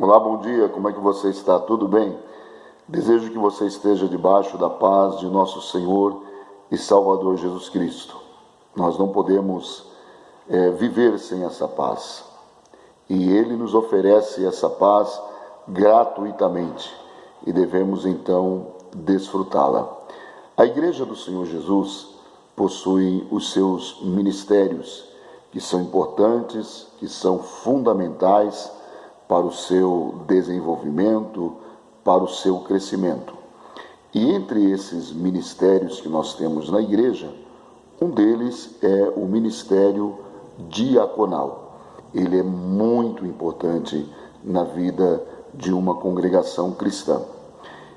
Olá, bom dia, como é que você está? Tudo bem? Desejo que você esteja debaixo da paz de nosso Senhor e Salvador Jesus Cristo. Nós não podemos viver sem essa paz. E Ele nos oferece essa paz gratuitamente e devemos então desfrutá-la. A Igreja do Senhor Jesus possui os seus ministérios, que são importantes, que são fundamentais para o seu desenvolvimento, para o seu crescimento. E entre esses ministérios que nós temos na igreja, um deles é o ministério diaconal. Ele é muito importante na vida de uma congregação cristã.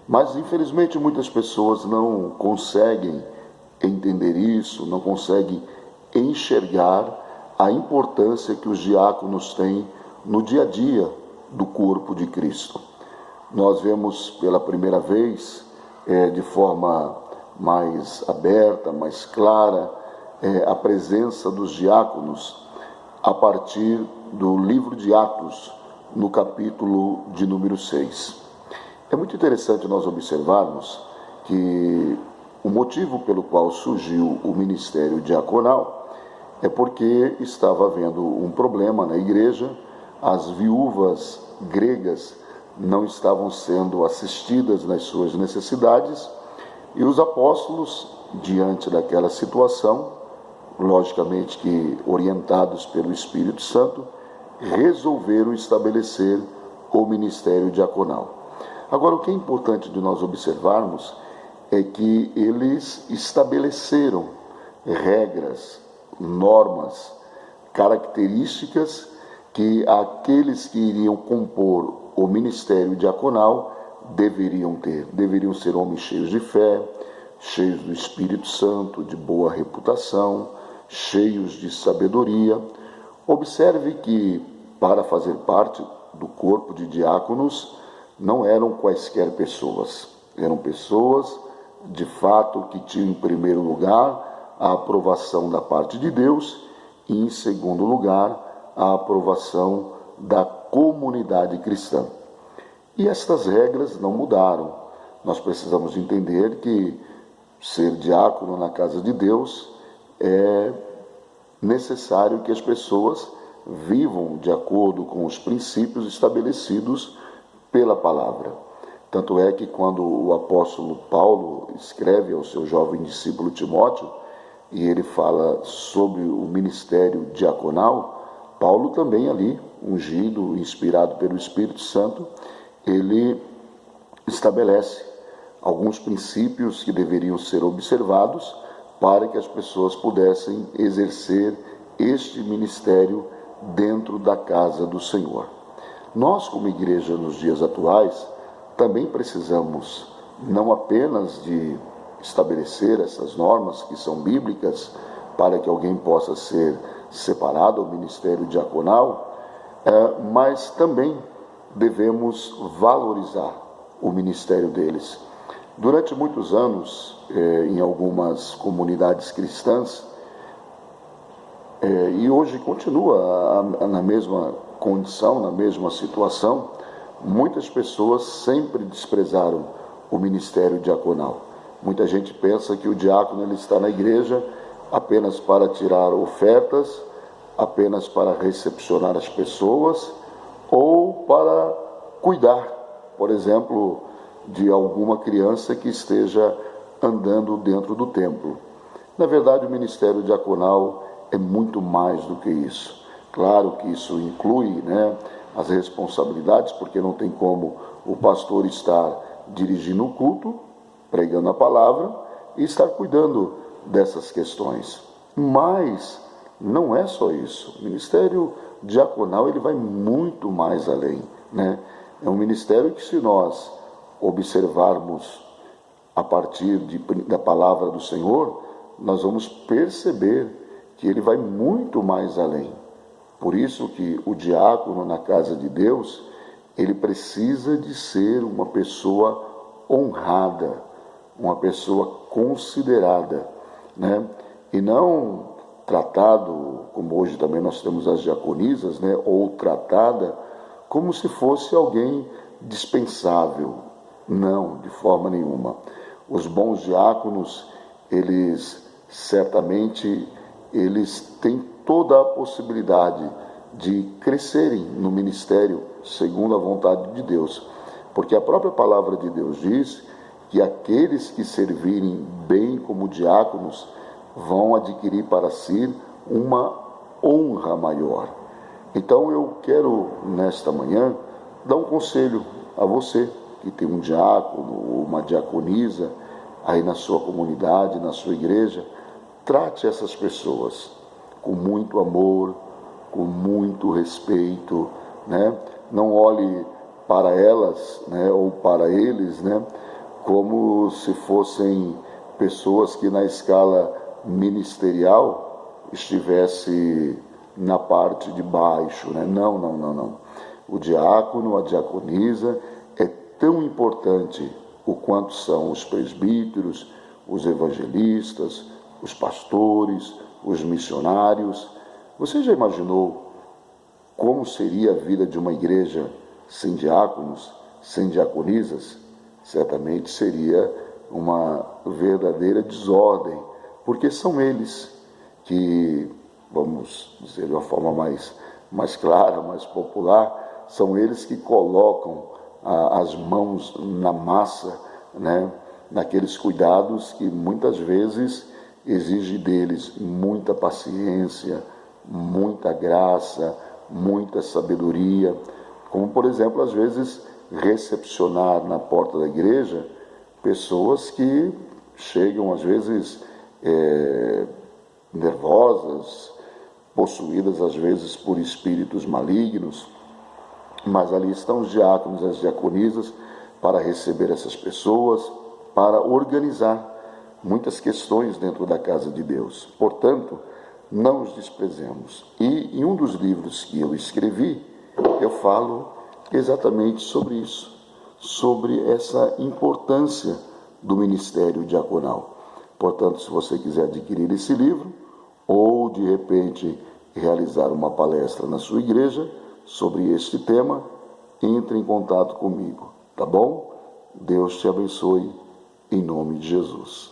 Mas, infelizmente, muitas pessoas não conseguem entender isso, não conseguem enxergar a importância que os diáconos têm no dia a dia do corpo de Cristo. Nós vemos pela primeira vez, de forma mais aberta, mais clara, a presença dos diáconos a partir do livro de Atos, no capítulo de número 6. É muito interessante nós observarmos que o motivo pelo qual surgiu o ministério diaconal é porque estava havendo um problema na igreja. As viúvas gregas não estavam sendo assistidas nas suas necessidades e os apóstolos, diante daquela situação, logicamente que orientados pelo Espírito Santo, resolveram estabelecer o ministério diaconal. Agora, o que é importante de nós observarmos é que eles estabeleceram regras, normas, características que aqueles que iriam compor o ministério diaconal deveriam ter. Deveriam ser homens cheios de fé, cheios do Espírito Santo, de boa reputação, cheios de sabedoria. Observe que, para fazer parte do corpo de diáconos, não eram quaisquer pessoas. Eram pessoas, de fato, que tinham, em primeiro lugar, a aprovação da parte de Deus e, em segundo lugar, a aprovação da comunidade cristã. E estas regras não mudaram. Nós precisamos entender que ser diácono na casa de Deus é necessário que as pessoas vivam de acordo com os princípios estabelecidos pela palavra. Tanto é que quando o apóstolo Paulo escreve ao seu jovem discípulo Timóteo, e ele fala sobre o ministério diaconal, Paulo também ali, ungido, inspirado pelo Espírito Santo, ele estabelece alguns princípios que deveriam ser observados para que as pessoas pudessem exercer este ministério dentro da casa do Senhor. Nós, como igreja nos dias atuais, também precisamos não apenas de estabelecer essas normas que são bíblicas para que alguém possa ser separado ao ministério diaconal, mas também devemos valorizar o ministério deles. Durante muitos anos, em algumas comunidades cristãs, e hoje continua na mesma condição, na mesma situação, muitas pessoas sempre desprezaram o ministério diaconal. Muita gente pensa que o diácono ele está na igreja apenas para tirar ofertas, apenas para recepcionar as pessoas ou para cuidar, por exemplo, de alguma criança que esteja andando dentro do templo. Na verdade, o ministério diaconal é muito mais do que isso. Claro que isso inclui, as responsabilidades, porque não tem como o pastor estar dirigindo o culto, pregando a palavra e estar cuidando dessas questões. Mas não é só isso. O ministério diaconal ele vai muito mais além. É um ministério que, se nós observarmos a partir da palavra do Senhor, nós vamos perceber que ele vai muito mais além. Por isso que o diácono na casa de Deus, ele precisa de ser uma pessoa honrada, uma pessoa considerada, e não tratado, como hoje também nós temos as diaconisas, ou tratada como se fosse alguém dispensável. Não, de forma nenhuma. Os bons diáconos, eles certamente, eles têm toda a possibilidade de crescerem no ministério segundo a vontade de Deus. Porque a própria palavra de Deus diz que aqueles que servirem bem como diáconos vão adquirir para si uma honra maior. Então eu quero, nesta manhã, dar um conselho a você que tem um diácono ou uma diaconisa aí na sua comunidade, na sua igreja. Trate essas pessoas com muito amor, com muito respeito, né? Não olhe para elas, né, ou para eles, né, como se fossem pessoas que na escala ministerial estivesse na parte de baixo, né? Não. O diácono, a diaconisa é tão importante o quanto são os presbíteros, os evangelistas, os pastores, os missionários. Você já imaginou como seria a vida de uma igreja sem diáconos, sem diaconisas? Certamente seria uma verdadeira desordem, porque são eles que, vamos dizer de uma forma mais clara, mais popular, são eles que colocam as mãos na massa, né, naqueles cuidados que muitas vezes exige deles muita paciência, muita graça, muita sabedoria, como por exemplo, às vezes, recepcionar na porta da igreja pessoas que chegam às vezes nervosas, possuídas às vezes por espíritos malignos, mas ali estão os diáconos e as diaconisas para receber essas pessoas, para organizar muitas questões dentro da casa de Deus. Portanto, não os desprezemos. E em um dos livros que eu escrevi, eu falo exatamente sobre isso, sobre essa importância do ministério diaconal. Portanto, se você quiser adquirir esse livro, ou de repente realizar uma palestra na sua igreja sobre este tema, entre em contato comigo, tá bom? Deus te abençoe, em nome de Jesus.